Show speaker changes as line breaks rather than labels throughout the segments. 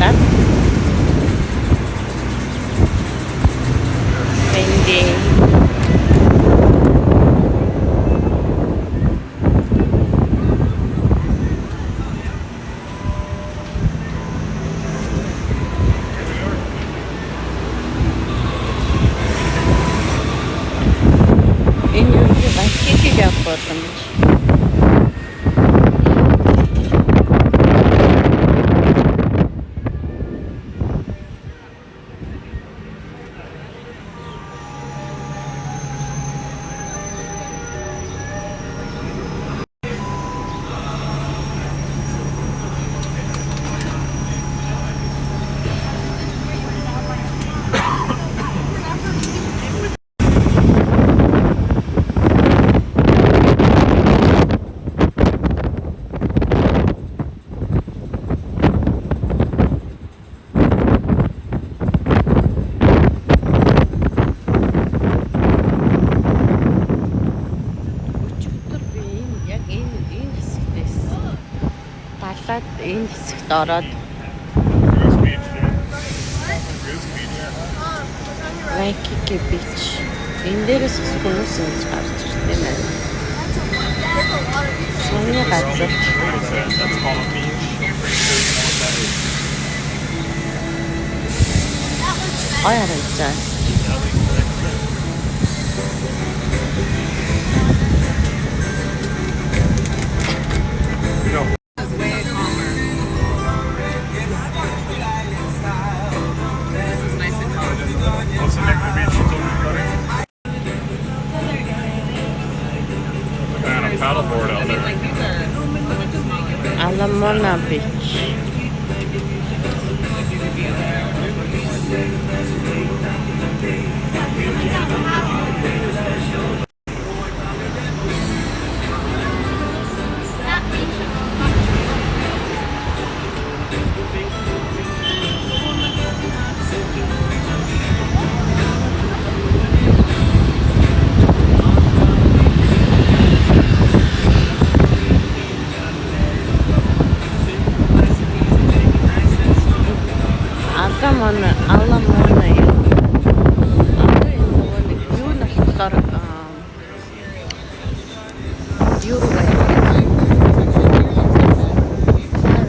Gayet Hindi. Энэ юу гэх явах боломж. Энэ хэсэгт ороод Waikiki Beach. Энэ дээрээс хүмүүс ингэж гарч ирдэг юм байна. Сони газар. Харагдаж.
Paddleboard out there.
Alamona Beach. Alamona yun. Yun nakikita Uruguay.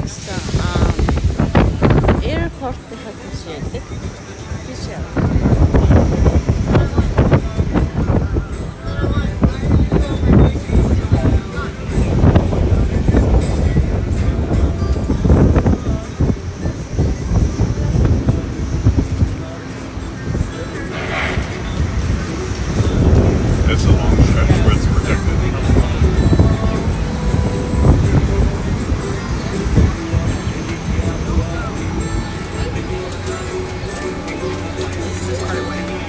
Sa airport hatışıydı.
It's a long stretch, but it's protected.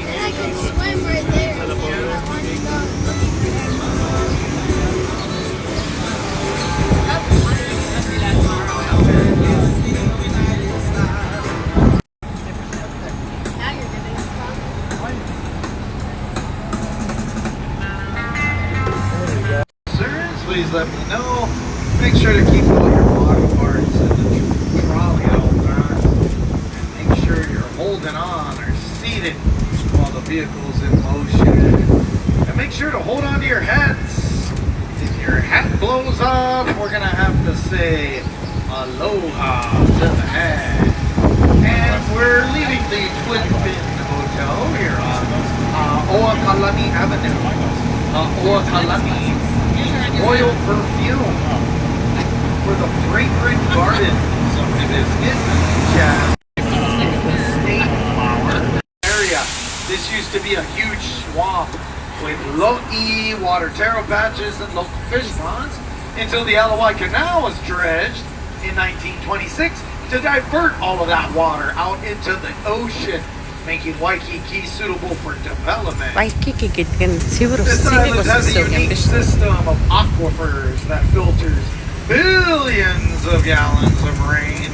And I can swim right there. I want to go.
Please let me know. Make sure to keep all your body parts in the trolley outside. And make sure you're holding on or seated while the vehicle's in motion. And make sure to hold on to your hats. If your hat blows off, we're going to have to say aloha to the hat. And we're leaving the Twin Fin Hotel here on Oakalani Avenue. Oakalani Royal Perfume for the fragrant gardens of the Biscuit State Flower area. This used to be a huge swamp with lo'i, water taro patches, and local fish ponds until the Alawai Canal was dredged in 1926 to divert all of that water out into the ocean, making Waikiki suitable for development.
Waikiki гэдэг нь цэвэр ус,
This
цэвэр
island
ус
has a
гэсэн үг юм
unique
биш үү?
system of aquifers that filters billions of gallons of rain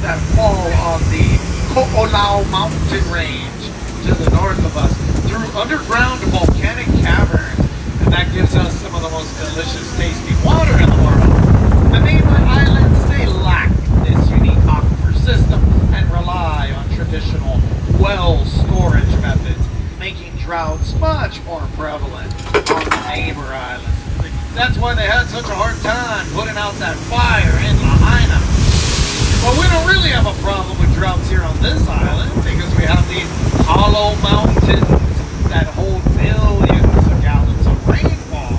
that fall on the Ko'olau mountain range to the north of us through underground volcanic caverns, and that gives us some of the most delicious tasting water in the world. The mainland islands, they lack this unique aquifer system. traditional well storage methods, making droughts much more prevalent on the neighbor islands. That's why they had such a hard time putting out that fire in Lahaina. But we don't really have a problem with droughts here on this island because we have these hollow mountains that hold millions of gallons of rainfall.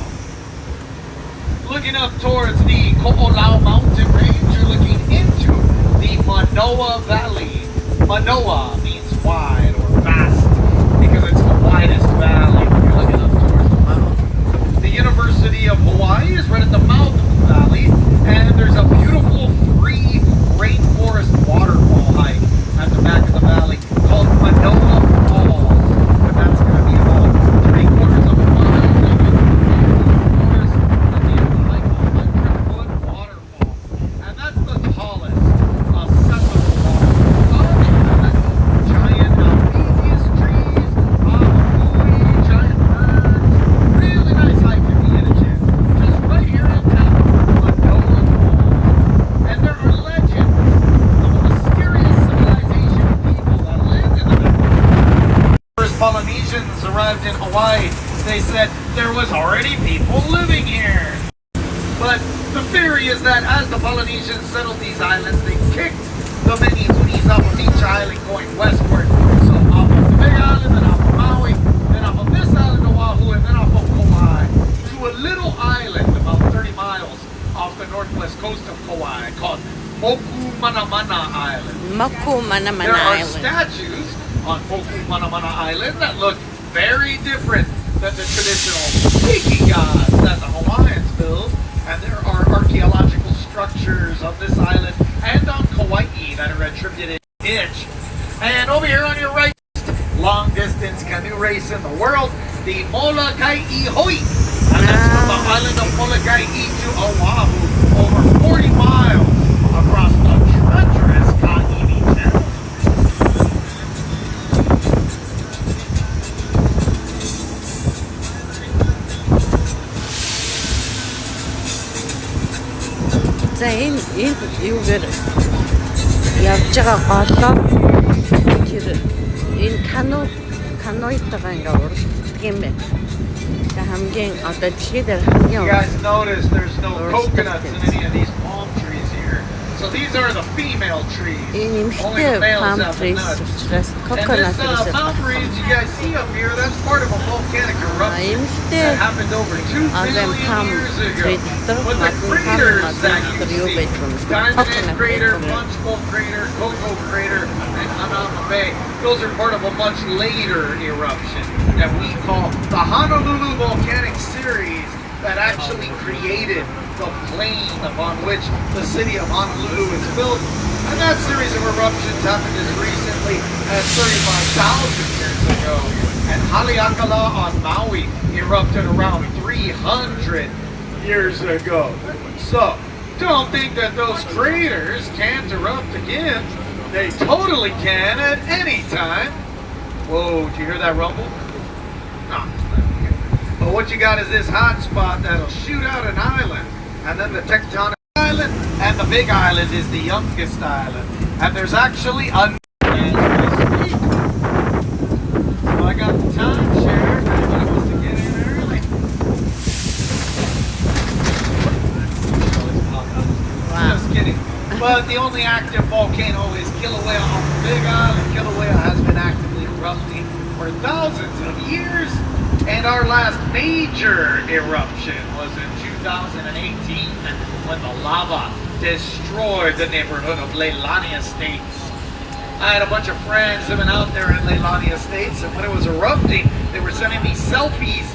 Looking up towards the Ko'olau mountain range, you're looking into the Manoa Valley. Manoa means wide or vast because it's the widest valley when you're looking up towards the mountain. The University of Hawaii is right at the mouth of the valley, and there's a beautiful free rainforest waterfall hike at the back of the valley called Manoa Falls. And that's going to be about 3/4 of a mile forest and the like 100-foot waterfall. And that's the tallest accessible waterfall on the island. Giant amphibious trees, giant birds. Really nice hike if you get a chance. Just right here in town, Manoa Falls. And there are legends of a mysterious civilization of people that lived in the valley. First Polynesians arrived in Hawaii, they said there was already people living here. But the theory is that as the Polynesians settled these islands, they kicked the many hunis off of each island going westward. So off of the Big Island, then off of Maui, then off of this island, Oahu, and then off of Kauai, to a little island about 30 miles off the northwest coast of Kauai called Moku Manamana Island.
Moku Manamana
There are
Island.
statues on Moku Manamana Island that look very different than the traditional tiki gods that the Hawaiians build. And there are archaeological structures on this island and on Kauai that are attributed to Hitch. And over here on your right, long distance canoe race in the world, the Molokai Hoi. And that's from the island of Molokai to Oahu, over 40 miles across the treacherous Ka'ivi Channel.
За энэ юугээр явж байгаа голоо тэр энэ канойтойгоо ингээ уралддаг юм байна. Тэгээ хамгийн одоо дэлхийд хамгийн
You guys notice there's no coconuts in any of these palm trees here. So these are the female trees.
энэ
Only the
эмхтэй
males
palm
have the
trees
nuts.
учраас
And
coconut
this mountain range you guys see up here, that's part of a volcanic eruption
эмхтэй
that happened over 2
одоо palm
billion years ago.
tree дотор
But the
palm
craters that you
юу
see,
байж юм
Diamond
coconut
Crater,
байх юм.
Punchbowl Crater, Coco Crater, and Anama Bay, those are part of a much later eruption that we call the Honolulu Volcanic Series that actually created the plain upon which the city of Honolulu is built. And that series of eruptions happened as recently as 35,000 years ago. And Haleakala on Maui erupted around 300 years ago. So, don't think that those craters can't erupt again. They totally can at any time. Whoa, did you hear that rumble? No. But what you got is this hot spot that'll shoot out an island, and then the tectonic island, and the big island is the youngest island. And there's actually a island as we speak. So I got the timeshare. Everybody wants to get in early.
Wow.
Just kidding. But the only active volcano is Kilauea on the Big Island. Kilauea has been actively erupting for thousands of years. And our last major eruption was in 2018 when the lava destroyed the neighborhood of Leilani Estates. I had a bunch of friends living out there in Leilani Estates, and when it was erupting, they were sending me selfies